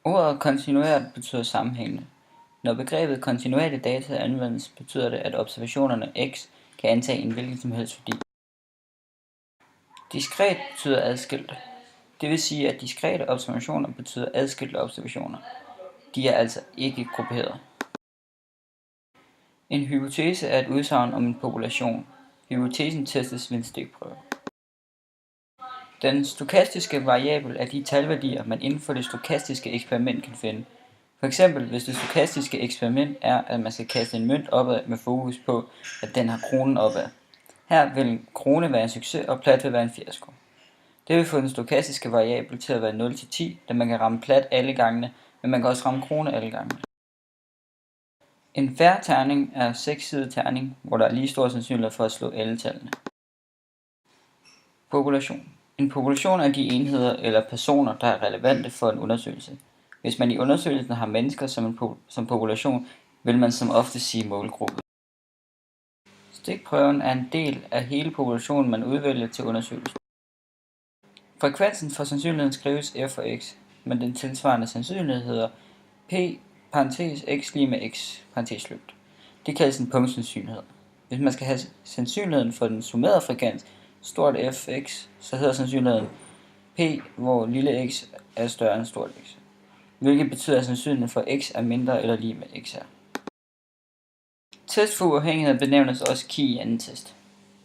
Ordet kontinuert betyder sammenhængende. Når begrebet kontinuerlige data anvendes, betyder det, at observationerne x kan antage en hvilken som helst værdi. Diskret betyder adskilt. Det vil sige, at diskrete observationer betyder adskilte observationer. De er altså ikke grupperet. En hypotese er et udsagn om en population. Hypotesen testes ved en stikprøve. Den stokastiske variabel er de talværdier, man inden for det stokastiske eksperiment kan finde. For eksempel, hvis det stokastiske eksperiment er, at man skal kaste en mønt opad med fokus på, at den har kronen opad. Her vil en krone være en succes, og plat vil være en fiasko. Det vil få den stokastiske variabel til at være 0-10, da man kan ramme plat alle gangene, men man kan også ramme krone alle gangene. En fair terning er 6-sidet terning, hvor der er lige stor sandsynlighed for at slå alle tallene. Population. En population er de enheder eller personer, der er relevante for en undersøgelse. Hvis man i undersøgelsen har mennesker som population, vil man som ofte sige målgruppe. Stikprøven er en del af hele populationen, man udvælger til undersøgelsen. Frekvensen for sandsynligheden skrives f og x, men den tilsvarende sandsynlighed hedder p parentes x lige med x parentes slut. Det kaldes en punktsandsynlighed. Hvis man skal have sandsynligheden for den summerede frekvens, stort fx, så hedder sandsynligheden p, hvor lille x er større end stort x, hvilket betyder, at sandsynligheden for x er mindre eller lige med x er. Test for uafhængighed benævnes også key i anden test.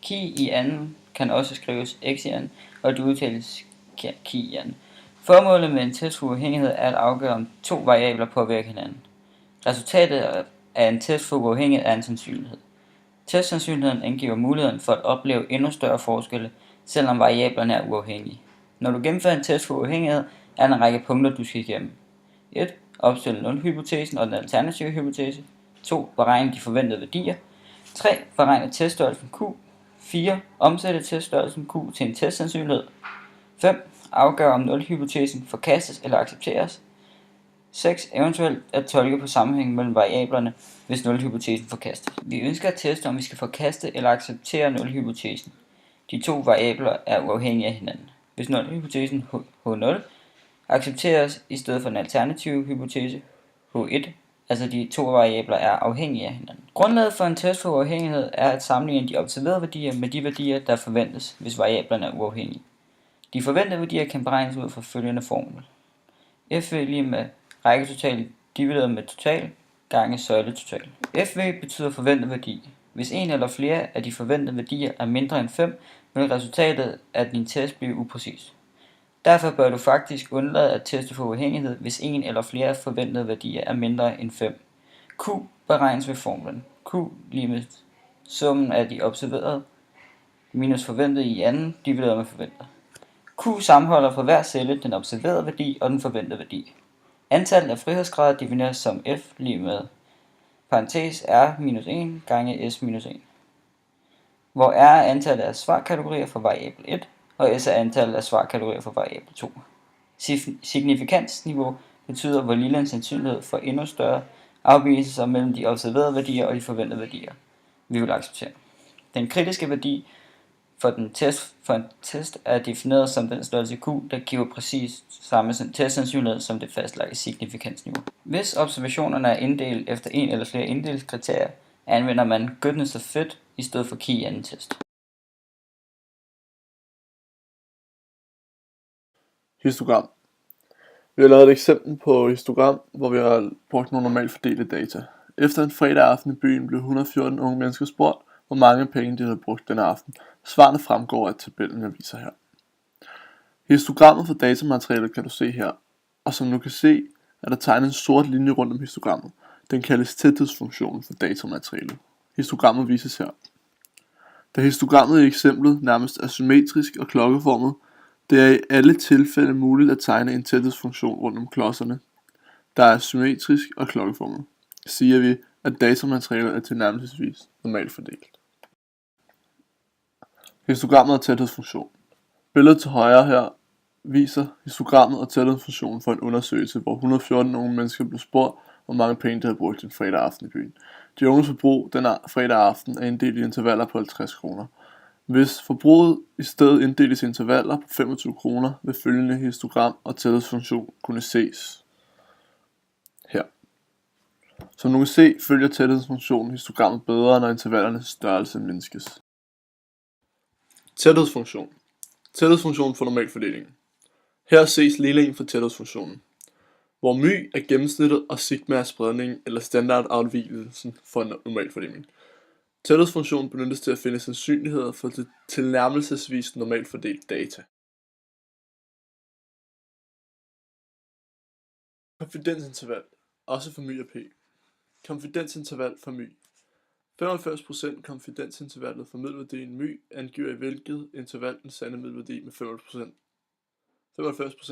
Key i anden kan også skrives x i anden, og det udtales key i anden. Formålet med en test for uafhængighed er at afgøre, om to variabler påvirker hinanden. Resultatet af en test for uafhængighed er en sandsynlighed. Testsandsynligheden angiver muligheden for at opleve endnu større forskelle, selvom variablerne er uafhængige. Når du gennemfører en test for uafhængighed, er der en række punkter, du skal igennem. 1. Opstille nulhypotesen og den alternative hypotese. 2. Beregne de forventede værdier. 3. Beregne teststørrelsen Q. 4. Omsætte teststørrelsen Q til en testsandsynlighed. 5. Afgøre om nulhypotesen forkastes eller accepteres. 6. Eventuelt at tolke på sammenhængen mellem variablerne, hvis nulhypotesen forkastes. Vi ønsker at teste, om vi skal forkaste eller acceptere nulhypotesen. De to variabler er uafhængige af hinanden. Hvis nulhypotesen H0 accepteres i stedet for den alternative hypotese H1, altså de to variabler er afhængige af hinanden. Grundlaget for en test for uafhængighed er at sammenligne de observerede værdier med de værdier, der forventes, hvis variablerne er uafhængige. De forventede værdier kan beregnes ud fra følgende formel. FV lige med rækketotal divideret med total gange søjletotal. FV betyder forventet værdi. Hvis en eller flere af de forventede værdier er mindre end 5, vil resultatet af din test blive upræcist. Derfor bør du faktisk undlade at teste for uafhængighed, hvis en eller flere forventede værdier er mindre end 5. Q beregnes ved formlen. Q lige med summen af de observerede minus forventede i anden divideret med forventet. Q sammenholder for hver celle den observerede værdi og den forventede værdi. Antallet af frihedsgrader defineres som f lige med parentes r minus 1 gange s minus 1, hvor r er antallet af svarkategorier for variabel 1, og s er antallet af svarkategorier for variabel 2. Signifikansniveau betyder, hvor lille en sandsynlighed for endnu større afvigelser mellem de observerede værdier og de forventede værdier, vi vil acceptere. Den kritiske værdi for en test er defineret som den størrelse Q, der giver præcis samme testsandsynlighed som det fastlagte signifikansniveau. Hvis observationerne er inddelt efter en eller flere inddelingskriterier, anvender man goodness of fit i stedet for key i anden test. Histogram. Vi har lavet et eksempel på histogram, hvor vi har brugt nogle normalt fordelte data. Efter en fredag aften i byen blev 114 unge mennesker spurgt, hvor mange penge de havde brugt denne aften. Svarene fremgår af tabellen, jeg viser her. Histogrammet for datamaterialet kan du se her, og som du kan se, er der tegnet en sort linje rundt om histogrammet. Den kaldes tæthedsfunktionen for datamaterialet. Histogrammet vises her. Da histogrammet i eksemplet nærmest er symmetrisk og klokkeformet, det er i alle tilfælde muligt at tegne en tæthedsfunktion rundt om klodserne, der er symmetrisk og klokkeformet. Siger vi, at datamaterialet er tilnærmelsesvis normalt fordelt. Histogrammet og tæthedsfunktion. Billedet til højre her viser histogrammet og tæthedsfunktionen for en undersøgelse, hvor 114 unge mennesker blev spurgt, hvor mange penge de havde brugt en fredag aften i byen. De unges forbrug den fredag aften er inddelt i intervaller på 50 kroner. Hvis forbruget i stedet inddeles i intervaller på 25 kroner, vil følgende histogram og tæthedsfunktion kunne ses. Som du kan se, følger tæthedsfunktionen histogrammet bedre, når intervallernes størrelse mindskes. Tæthedsfunktion. Tæthedsfunktionen for normalfordelingen. Her ses ligningen for tæthedsfunktionen, hvor my er gennemsnittet og sigma er spredningen eller standardafvigelsen for en normalfordeling. Tæthedsfunktionen benyttes til at finde sandsynligheder for tilnærmelsesvis normalt fordelt data. Konfidensinterval, også for my og p. Konfidensinterval for my. 95% konfidensintervallet for middelværdien my angiver i hvilket interval den sande middelværdi med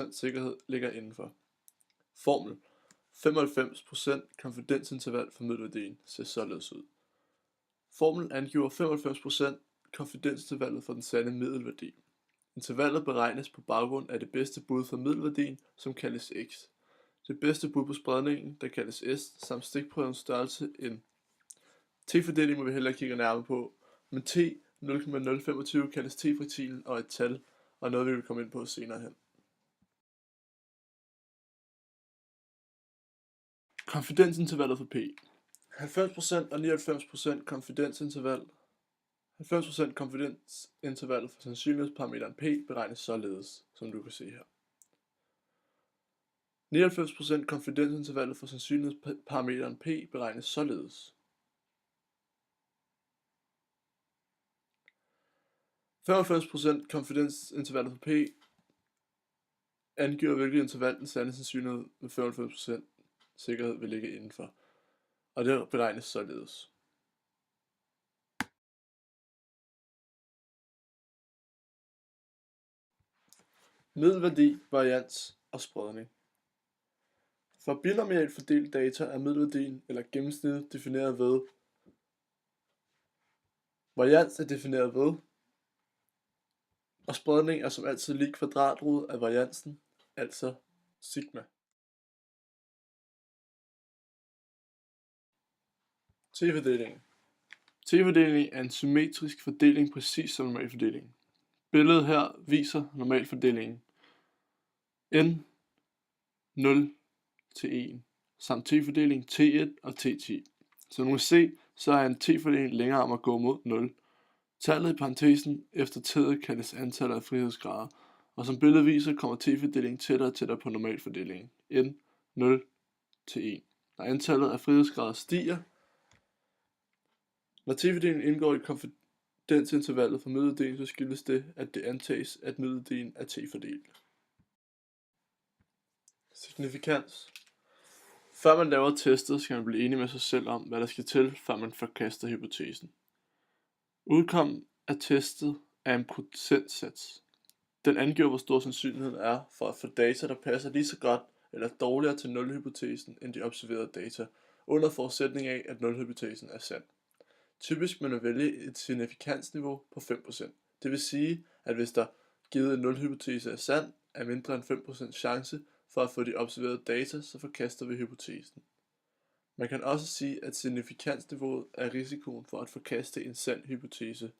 95% sikkerhed ligger indenfor. Formel. 95% konfidensinterval for middelværdien ser således ud. Formlen angiver 95% konfidensintervallet for den sande middelværdi. Intervallet beregnes på baggrund af det bedste bud for middelværdien, som kaldes x. Det bedste bud på spredningen, der kaldes S, samt stikprøvens størrelse n. T-fordeling må vi heller kigge nærmere på, men T 0,025 kaldes T-fraktilen og et tal, og noget vi vil komme ind på senere hen. Konfidensintervallet for P. 90% og 99% konfidensinterval. 90% konfidensintervallet for sandsynlighedsparameteren P beregnes således, som du kan se her. 99% konfidensintervallet for sandsynlighedsparameteren P beregnes således. 95% konfidensintervallet for P angiver hvilket interval den sande sandsynlighed med 95% sikkerhed vil ligge indenfor, og det beregnes således. Middelværdi, varians og spredning. For binomialt fordelt data er middelværdien eller gennemsnittet defineret ved. Varians er defineret ved. Og spredning er som altid lig kvadratroden af variansen, altså sigma. T-fordelingen. T-fordelingen er en symmetrisk fordeling præcis som normalfordelingen. Billedet her viser normalfordelingen n 0 til 1 samt t-fordeling t1 og t10. Som du kan se, så er en t-fordeling længere om at gå mod 0. Tallet i parentesen efter t'et kaldes antallet af frihedsgrader, og som billedet viser, kommer t-fordelingen tættere og tættere på normalfordelingen n 0 til 1. Når antallet af frihedsgrader stiger, når t-fordelingen indgår i konfidensintervallet for middelværdien, så skyldes det, at det antages, at middelværdien er t-fordelt. Signifikans. Før man laver testet, skal man blive enig med sig selv om, hvad der skal til, før man forkaster hypotesen. Udkommen af testet er en procentsats. Den angiver, hvor stor sandsynligheden er for at få data, der passer lige så godt eller dårligere til nulhypotesen end de observerede data, under forudsætning af, at nulhypotesen er sand. Typisk må man vælge et signifikansniveau på 5%. Det vil sige, at hvis der givet en nulhypotese er sand, er mindre end 5% chance for at få de observerede data, så forkaster vi hypotesen. Man kan også sige, at signifikansniveauet er risikoen for at forkaste en sand hypotese.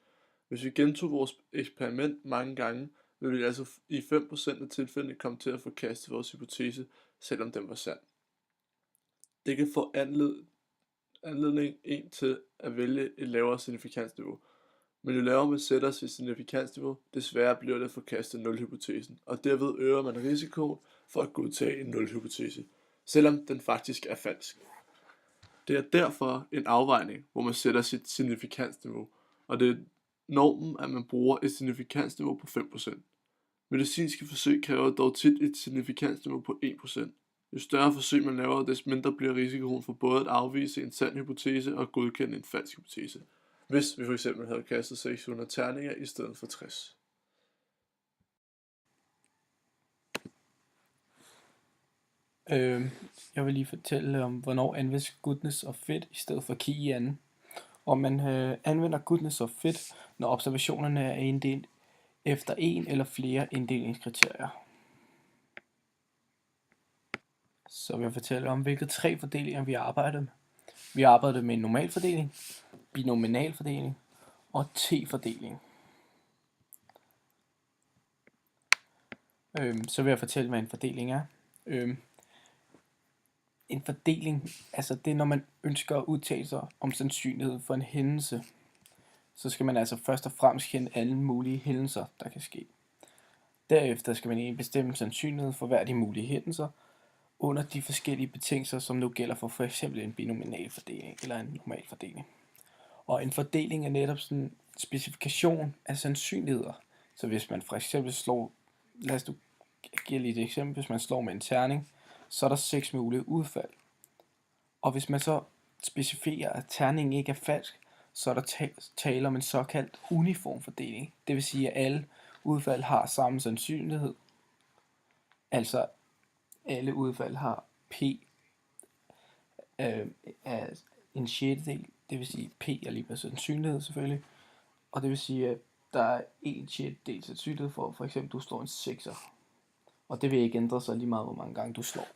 Hvis vi gentog vores eksperiment mange gange, vil vi altså i 5% af tilfældene komme til at forkaste vores hypotese, selvom den var sand. Det kan få anledning en til at vælge et lavere signifikansniveau. Men jo lavere man sætter sit signifikansniveau, des sværere bliver det at forkaste nulhypotesen, og derved øger man risikoen for at godtage en nulhypotese, selvom den faktisk er falsk. Det er derfor en afvejning, hvor man sætter sit signifikansniveau, og det er normen, at man bruger et signifikansniveau på 5%. Medicinske forsøg kræver dog tit et signifikansniveau på 1%. Jo større forsøg man laver, des mindre bliver risikoen for både at afvise en sand hypotese og godkende en falsk hypotese, hvis vi f.eks. havde kastet 600 terninger i stedet for 60. Jeg vil lige fortælle om, hvornår anvendes goodness og fit i stedet for key i anden. Og man anvender goodness og fit, når observationerne er inddelt efter en eller flere inddelingskriterier. Så vil jeg fortælle om, hvilke 3 fordelinger vi arbejder med. Vi arbejder med en normalfordeling, binominalfordeling og t-fordeling. Så vil jeg fortælle, hvad en fordeling er. en fordeling, altså det er når man ønsker at udtale sig om sandsynlighed for en hændelse, så skal man altså først og fremmest kende alle mulige hændelser, der kan ske. Derefter skal man egentlig bestemme sandsynlighed for hver de mulige hændelser, under de forskellige betingelser, som nu gælder for f.eks. en binominal fordeling eller en normal fordeling. Og en fordeling er netop sådan en specifikation af sandsynligheder. Så hvis man for eksempel slår, lad os give lige et eksempel, hvis man slår med en terning, så er der 6 mulige udfald. Og hvis man så specificerer, at terningen ikke er falsk, så er der tale om en såkaldt uniform fordeling. Det vil sige, at alle udfald har samme sandsynlighed. Altså alle udfald har p af en sjettedel, det vil sige p er lige med sandsynlighed selvfølgelig, og det vil sige, at der er en sjettedel sandsynlighed for eksempel du slår en 6'er, og det vil ikke ændre sig lige meget, hvor mange gange du slår.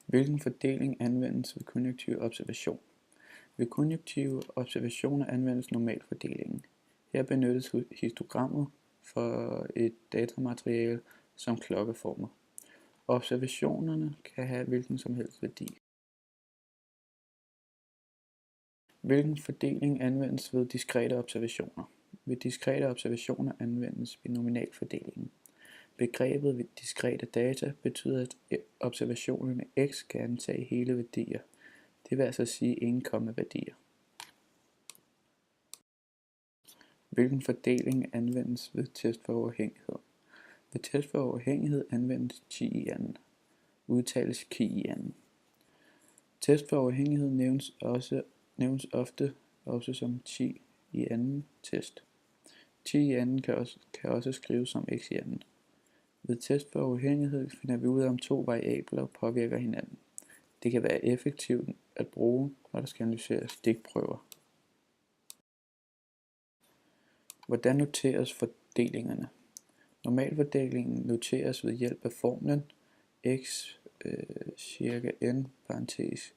Hvilken fordeling anvendes ved konjunktiv observation? Ved konjunktive observationer anvendes normalfordelingen. Her benyttes histogrammet for et datamateriale som klokkeformer. Observationerne kan have hvilken som helst værdi. Hvilken fordeling anvendes ved diskrete observationer? Ved diskrete observationer anvendes binominalfordelingen. Begrebet ved diskrete data betyder, at observationerne x kan antage hele værdier. Det vil altså sige ingen kommaværdier. Hvilken fordeling anvendes ved test for uafhængighed? Ved test for uafhængighed anvendes chi i anden. Udtales ki i anden. Test for uafhængighed nævnes ofte også som chi i anden test. Chi i anden kan også skrives som x i anden. Ved test for uafhængighed finder vi ud af, om to variabler påvirker hinanden. Det kan være effektivt at bruge, når der skal analyseres stikprøver. Hvordan noteres fordelingerne? Normalfordelingen noteres ved hjælp af formlen x cirka n parentes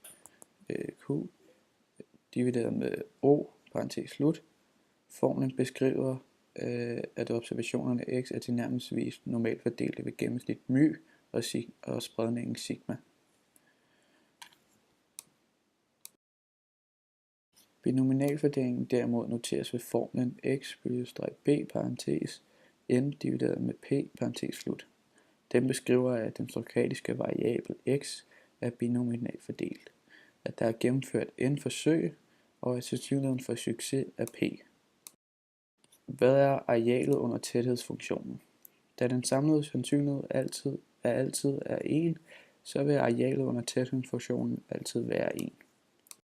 q divideret med o parentes slut. Formlen beskriver, at observationerne x er tilnærmelsesvis normalt fordelte ved gennemsnit μ og spredningen sigma. Binominalfordelingen derimod noteres ved formlen x-b parentes n divideret med p parentes slut. Den beskriver, at den stokastiske variabel x er binominalt fordelt, at der er gennemført n forsøg, og at sandsynligheden for succes er p. Hvad er arealet under tæthedsfunktionen? Da den samlede sandsynlighed altid er 1, så vil arealet under tæthedsfunktionen altid være 1.